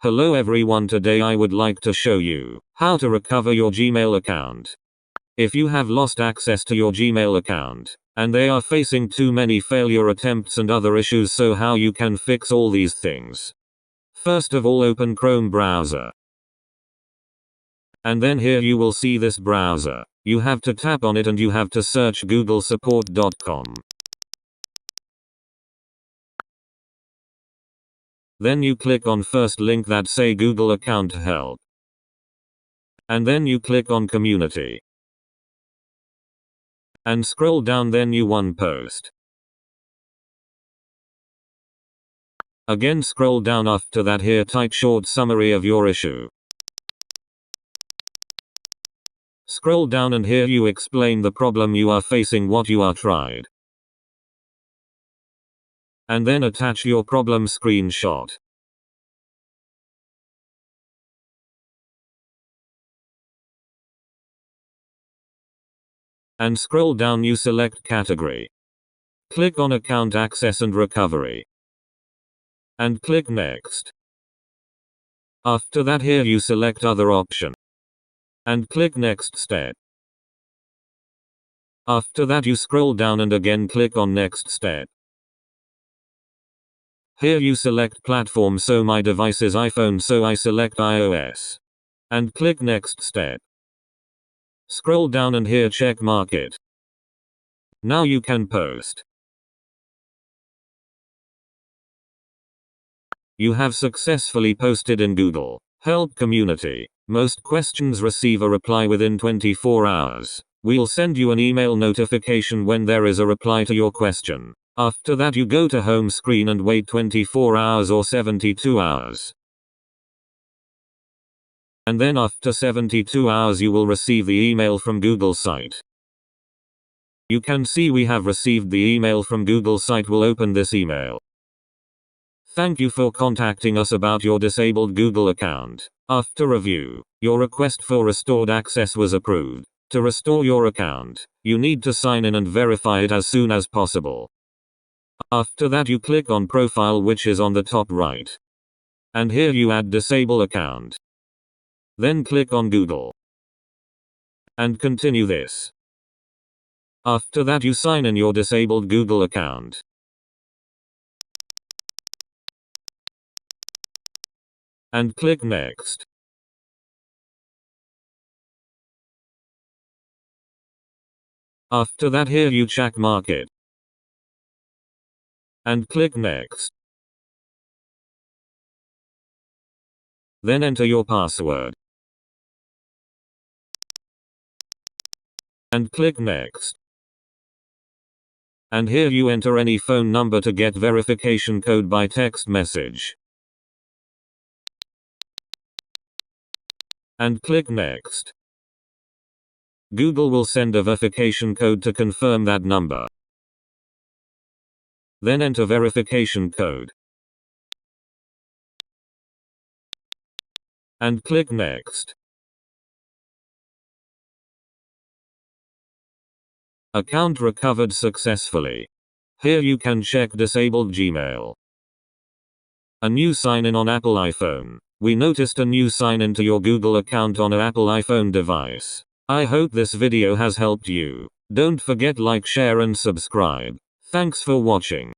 Hello everyone, today I would like to show you how to recover your Gmail account. If you have lost access to your Gmail account, and they are facing too many failure attempts and other issues, so how you can fix all these things. First of all, open Chrome browser. And then here you will see this browser. You have to tap on it and you have to search googlesupport.com. Then you click on first link that say Google account help. And then you click on community. And scroll down, then you one post. Again scroll down, after that here type short summary of your issue. Scroll down and here you explain the problem you are facing, what you are tried. And then attach your problem screenshot. And scroll down, you select category. Click on account access and recovery. And click next. After that here you select other option. And click next step. After that you scroll down and again click on next step. Here you select platform, so my device is iPhone, so I select iOS. And click next step. Scroll down and here check mark it. Now you can post. You have successfully posted in Google Help community. Most questions receive a reply within 24 hours. We'll send you an email notification when there is a reply to your question. After that you go to home screen and wait 24 hours or 72 hours. And then after 72 hours you will receive the email from Google site. You can see we have received the email from Google site. We'll open this email. Thank you for contacting us about your disabled Google account. After review, your request for restored access was approved. To restore your account, you need to sign in and verify it as soon as possible. After that you click on profile, which is on the top right. And here you add disable account. Then click on Google. And continue this. After that you sign in your disabled Google account. And click next. After that here you check mark it. And click next. Then enter your password. And click next. And here you enter any phone number to get verification code by text message. And click next. Google will send a verification code to confirm that number. Then enter verification code. And click next. Account recovered successfully. Here you can check disabled Gmail. A new sign-in on Apple iPhone. We noticed a new sign-in to your Google account on an Apple iPhone device. I hope this video has helped you. Don't forget like, share and subscribe. Thanks for watching.